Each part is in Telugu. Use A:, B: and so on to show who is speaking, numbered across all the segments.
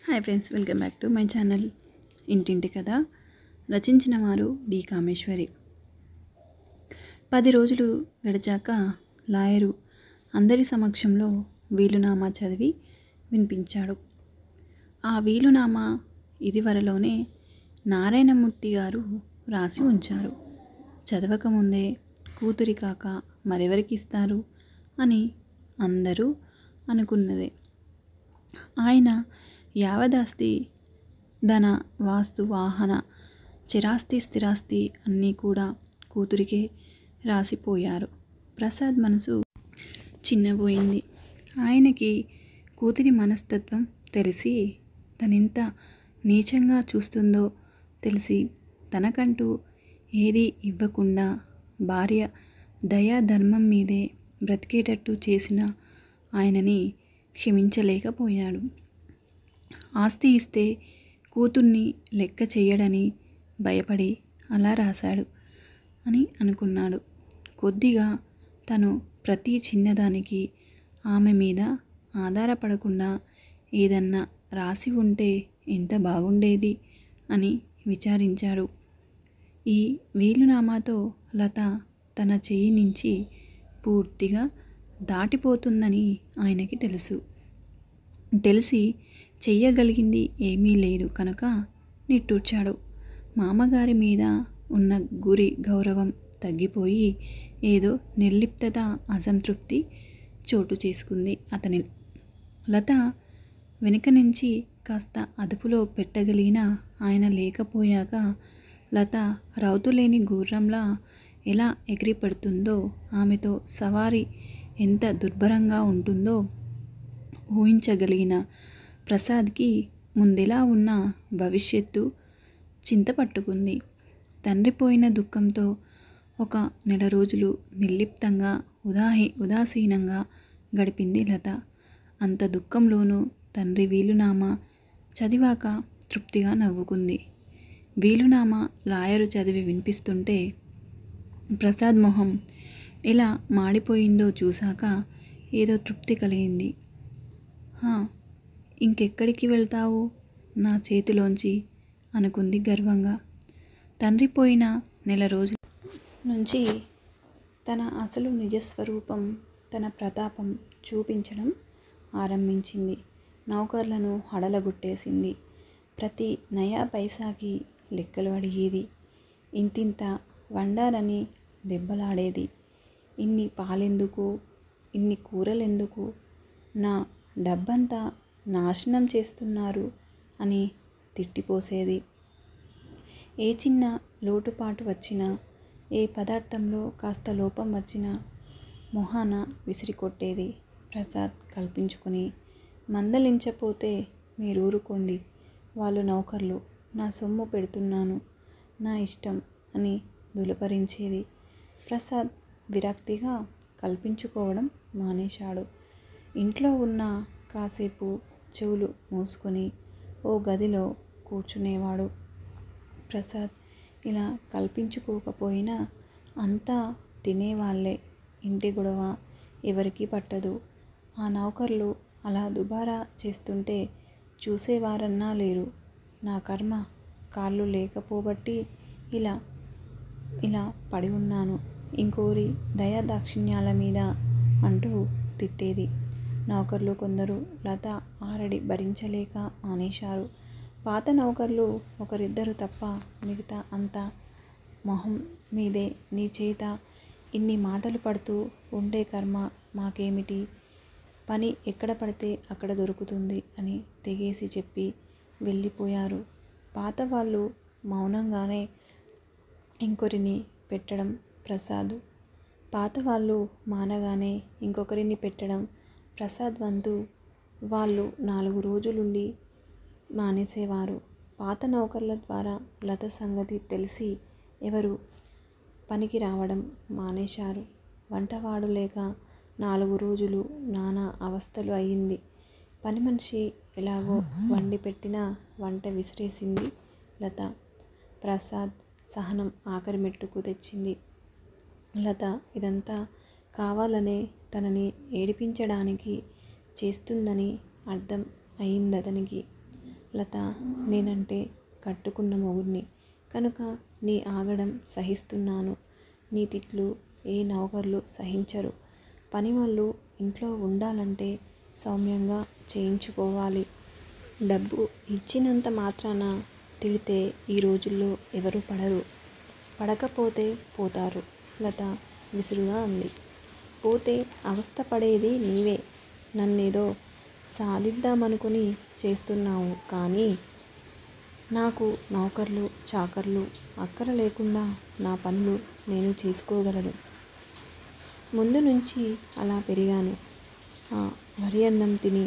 A: Hi friends, welcome back to my channel. ఇంటింటి కథ. రచించిన వారు డి కామేశ్వరి. 10 రోజులు గడిచాక లాయరు అందరి సమక్షంలో వీలునామా చదివి వినిపించాడు. ఆ వీలునామా ఇదివరలోనే నారాయణమూర్తి గారు రాసి ఉంచారు. చదవకముందే కూతురి కాక మరెవరికి ఇస్తారు అని అందరూ అనుకున్నదే. ఆయన యావదాస్తి, ధన, వాస్తు, వాహన, చిరాస్తి, స్థిరాస్తి అన్నీ కూడా కూతురికే రాసిపోయారు. ప్రసాద్ మనసు చిన్నబోయింది. ఆయనకి కూతురి మనస్తత్వం తెలిసి, తనెంత నీచంగా చూస్తుందో తెలిసి, తనకంటూ ఏదీ ఇవ్వకుండా భార్య దయా ధర్మం మీదే బ్రతికేటట్టు చేసిన ఆయనని క్షమించలేకపోయాడు. ఆస్తి ఇస్తే కూతుర్ని లెక్క చెయ్యడని భయపడి అలా రాశాడు అని అనుకున్నాడు. కొద్దిగా తను ప్రతి చిన్నదానికి ఆమె మీద ఆధారపడకుండా ఏదన్నా రాసి ఉంటే ఎంత బాగుండేది అని విచారించాడు. ఈ వీలునామాతో లత తన చెయ్యి నుంచి పూర్తిగా దాటిపోతుందని ఆయనకి తెలిసి చెయ్యగలిగింది ఏమీ లేదు కనుక నిట్టూర్చాడు. మామగారి మీద ఉన్న గౌరవం తగ్గిపోయి ఏదో నిర్లిప్తత, అసంతృప్తి చోటు చేసుకుంది అతని. లత వెనుక నుంచి కాస్త అదుపులో పెట్టగలిగిన ఆయన లేకపోయాక లత రౌతులేని గుర్రంలా ఎలా ఎగిరిపడుతుందో, ఆమెతో సవారీ ఎంత దుర్భరంగా ఉంటుందో ఊహించగలిగిన ప్రసాద్కి ముందెలా ఉన్న భవిష్యత్తు చింతపట్టుకుంది. తండ్రి పోయిన దుఃఖంతో ఒక నెల రోజులు నిర్లిప్తంగా, ఉదాసీనంగా గడిపింది లత. అంత దుఃఖంలోనూ తండ్రి వీలునామా చదివాక తృప్తిగా నవ్వుకుంది. వీలునామా లాయరు చదివి వినిపిస్తుంటే ప్రసాద్ మొహం ఎలా మాడిపోయిందో చూశాక ఏదో తృప్తి కలిగింది. ఇంకెక్కడికి వెళ్తావు నా చేతిలోంచి అనుకుంది గర్వంగా. తండ్రి పోయిన నెల రోజుల నుంచి తన అసలు నిజస్వరూపం, తన ప్రతాపం చూపించడం ఆరంభించింది. నౌకర్లను హడలగొట్టేసింది. ప్రతి నయా పైసాకి లెక్కలు అడిగేది. ఇంతింత వండాలని దెబ్బలాడేది. ఇన్ని పాలెందుకు, ఇన్ని కూరలెందుకు, నా డబ్బంతా నాశనం చేస్తున్నారు అని తిట్టిపోసేది. ఏ చిన్న లోటుపాటు వచ్చినా, ఏ పదార్థంలో కాస్త లోపం వచ్చినా మొహాన విసిరికొట్టేది. ప్రసాద్ కల్పించుకుని, మందలించపోతే మీరూరుకోండి, వాళ్ళు నౌకర్లు, నా సొమ్ము పెడుతున్నాను, నా ఇష్టం అని దులపరించేది. ప్రసాద్ విరక్తిగా కల్పించుకోవడం మానేశాడు. ఇంట్లో ఉన్న కాసేపు చెవులు మూసుకొని ఓ గదిలో కూర్చునేవాడు. ప్రసాద్ ఇలా కల్పించుకోకపోయినా అంతా తినేవాళ్ళే. ఇంటి గొడవ ఎవరికీ పట్టదు. ఆ నౌకర్లు అలా దుబారా చేస్తుంటే చూసేవారన్నా లేరు. నా కర్మ, కాళ్ళు లేకపోబట్టి ఇలా పడి ఉన్నాను, ఇంకోరి దయాదాక్షిణ్యాల మీద అంటూ తిట్టేది. నౌకర్లు కొందరు లత ఆరడి భరించలేక మానేశారు. పాత నౌకర్లు ఒకరిద్దరు తప్ప మిగతా అంతా మొహం మీదే నీ చేత ఇన్ని మాటలు పడుతూ ఉండే కర్మ మాకేమిటి, పని ఎక్కడ పడితే అక్కడ దొరుకుతుంది అని తెగేసి చెప్పి వెళ్ళిపోయారు. పాత వాళ్ళు మౌనంగానే ఇంకొకరిని పెట్టడం ప్రసాద్. పాత వాళ్ళు మానగానే ఇంకొకరిని పెట్టడం ప్రసాద్ వంతు. వాళ్ళు 4 రోజులుండి మానేసేవారు. పాత నౌకర్ల ద్వారా లత సంగతి తెలిసి ఎవరు పనికి రావడం మానేశారు. వంటవాడు లేక 4 రోజులు నానా అవస్థలు అయ్యింది. పని మనిషి ఎలాగో వండి పెట్టినా వంట విసిరేసింది లత. ప్రసాద్ సహనం ఆఖరి మెట్టుకు తెచ్చింది. లత ఇదంతా కావాలనే తనని ఏడిపించడానికి చేస్తుందని అర్థం అయిందతనికి. లత, నేనంటే కట్టుకున్న మొగుడిని కనుక నీ ఆగడం సహిస్తున్నాను. నీ తిట్లు ఏ నౌకర్లు సహించరు. పనివాళ్ళు ఇంట్లో ఉండాలంటే సౌమ్యంగా చేయించుకోవాలి. డబ్బు ఇచ్చినంత మాత్రాన తిడితే ఈ రోజుల్లో ఎవరు పడరు. పడకపోతే పోతారు. లత విసురుగా అంది. పోతే అవస్థపడేది నీవే. నన్నేదో సాధిద్దామనుకుని చేస్తున్నావు కానీ నాకు నౌకర్లు చాకర్లు అక్కర లేకుండా నా పనులు నేను చేసుకోగలను. ముందు నుంచి అలా పెరిగాను. వరి అన్నం తిని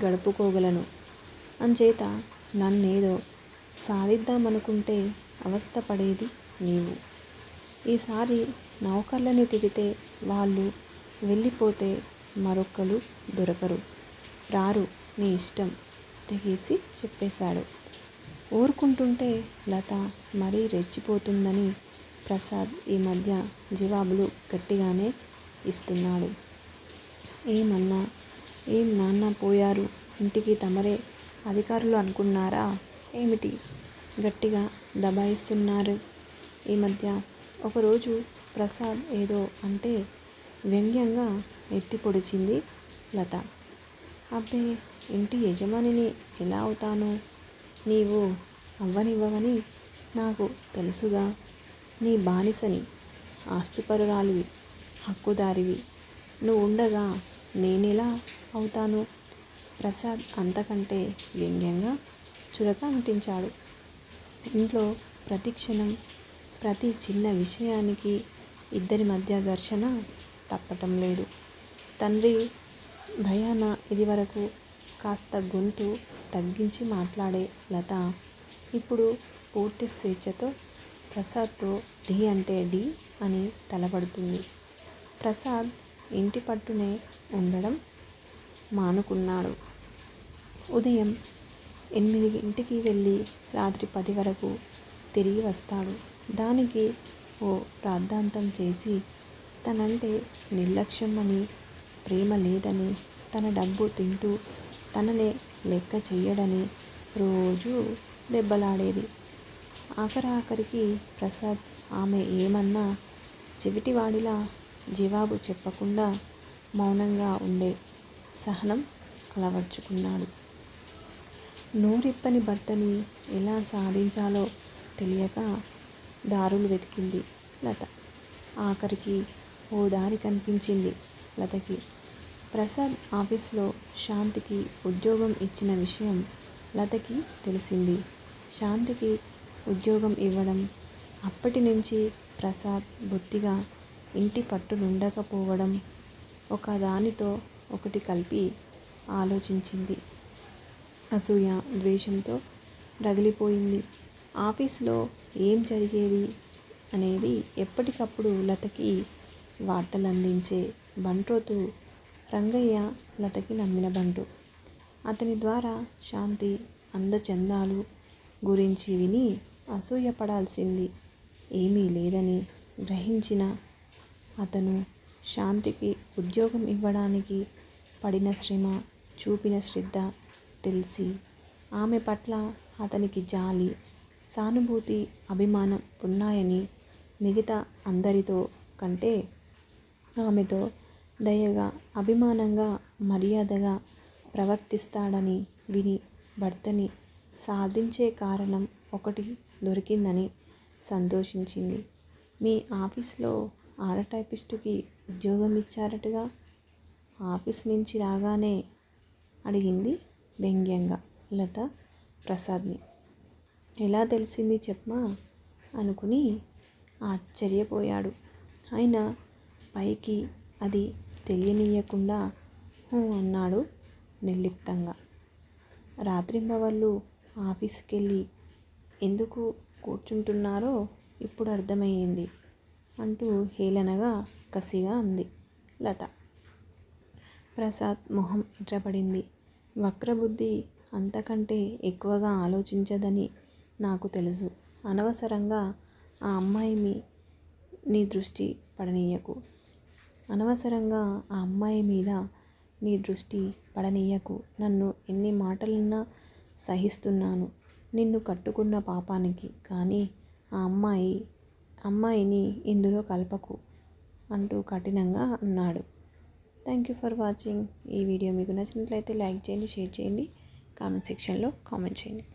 A: గడుపుకోగలను. అంచేత నన్నేదో సాధిద్దామనుకుంటే అవస్థపడేది నీవు. ఈసారి నౌకర్లని తిడితే వాళ్ళు వెళ్ళిపోతే మరొక్కరు దొరకరు. రారు, నీ ఇష్టం తెగేసి చెప్పేశాడు. ఊరుకుంటుంటే లత మరీ రెచ్చిపోతుందని ప్రసాద్ ఈ మధ్య జవాబులు గట్టిగానే ఇస్తున్నాడు. ఏమన్నా ఏం నాన్న పోయారు, ఇంటికి తమరే అధికారులు అనుకున్నారా ఏమిటి? గట్టిగా దబాయిస్తున్నారు ఈ మధ్య. ఒకరోజు ప్రసాద్ ఏదో అంటే వ్యంగ్యంగా ఎత్తి పొడిచింది లత. అబ్బే, ఇంటి యజమానిని ఎలా అవుతాను? నీవు అవ్వనివ్వవని నాకు తెలుసుగా. నీ బానిసని, ఆస్తిపరురాలివి, హక్కుదారివి. నువ్వు ఉండగా నేనెలా అవుతాను? ప్రసాద్ అంతకంటే వ్యంగ్యంగా చురక అంటించాడు. ఇంట్లో ప్రతి క్షణం ప్రతి చిన్న విషయానికి ఇద్దరి మధ్య ఘర్షణ తప్పటం లేదు. తండ్రి భయాన ఇదివరకు కాస్త గొంతు తగ్గించి మాట్లాడే లత ఇప్పుడు పూర్తి స్వేచ్ఛతో ప్రసాద్తో ఢీ అంటే ఢీ అని తలపడుతుంది. ప్రసాద్ ఇంటి పట్టునే ఉండడం మానుకున్నాడు. ఉదయం 8 వెళ్ళి రాత్రి 10 వరకు తిరిగి వస్తాడు. దానికి ఓ రాద్ధాంతం చేసి తనంటే నిర్లక్ష్యం అని, ప్రేమ లేదని, తన డబ్బు తింటూ తననే లెక్క చెయ్యడని రోజూ దెబ్బలాడేది. ఆఖరికి ప్రసాద్ ఆమె ఏమన్నా చెవిటివాడిలా జవాబు చెప్పకుండా మౌనంగా ఉండే సహనం అలవర్చుకున్నాడు. నోరిప్పని భర్తని ఎలా సాధించాలో తెలియక దారులు వెతికింది లత. ఆఖరికి ఓ దారి కనిపించింది లతకి. ప్రసాద్ ఆఫీస్లో శాంతికి ఉద్యోగం ఇచ్చిన విషయం లతకి తెలిసింది. శాంతికి ఉద్యోగం ఇవ్వడం, అప్పటి నుంచి ప్రసాద్ బొత్తిగా ఇంటి పట్టునుండకపోవడం ఒకదానితో ఒకటి కలిపి ఆలోచించింది. అసూయ, ద్వేషంతో రగిలిపోయింది. ఆఫీసులో ఏం జరిగేది అనేది ఎప్పటికప్పుడు లతకి వార్తలందించే బంట్రోతు రంగయ్య లతకి నమ్మిన బంటు. అతని ద్వారా శాంతి అందచందాలు గురించి విని అసూయపడాల్సింది ఏమీ లేదని గ్రహించిన అతను శాంతికి ఉద్యోగం ఇవ్వడానికి పడిన శ్రమ, చూపిన శ్రద్ధ తెలిసి ఆమె పట్ల అతనికి జాలి, సానుభూతి, అభిమానం ఉన్నాయని మిగతా అందరితో కంటే ఆమెతో దయగా, అభిమానంగా, మర్యాదగా ప్రవర్తిస్తాడని విని భర్తని సాధించే కారణం ఒకటి దొరికిందని సంతోషించింది. మీ ఆఫీస్లో ఆడ టైపిస్టుకి ఉద్యోగం ఇచ్చారటగా? ఆఫీస్ నుంచి రాగానే అడిగింది వ్యంగ్యంగా లత ప్రసాద్ని. ఎలా తెలిసింది చెప్పమా అనుకుని ఆశ్చర్యపోయాడు. అయినా పైకి అది తెలియనీయకుండా అన్నాడు నిర్లిప్తంగా. రాత్రింబవళ్ళు ఆఫీసుకెళ్ళి ఎందుకు కూర్చుంటున్నారో ఇప్పుడు అర్థమయ్యింది అంటూ హేళనగా కసిగా అంది లత. ప్రసాద్ మొహం ఎర్రబడింది. వక్రబుద్ధి అంతకంటే ఎక్కువగా ఆలోచించదని నాకు తెలుసు. అనవసరంగా ఆ అమ్మాయి నీ దృష్టి పడనీయకు. అనవసరంగా ఆ అమ్మాయి మీద నీ దృష్టి పడనీయకు. నన్ను ఎన్ని మాటలన్నా సహిస్తున్నాను నిన్ను కట్టుకున్న పాపానికి, కానీ ఆ అమ్మాయిని ఇందులో కలపకు అంటూ కఠినంగా అన్నాడు. Thank you for watching. ఈ వీడియో మీకు నచ్చినట్లయితే లైక్ చేయండి, షేర్ చేయండి, కామెంట్ సెక్షన్లో కామెంట్ చేయండి.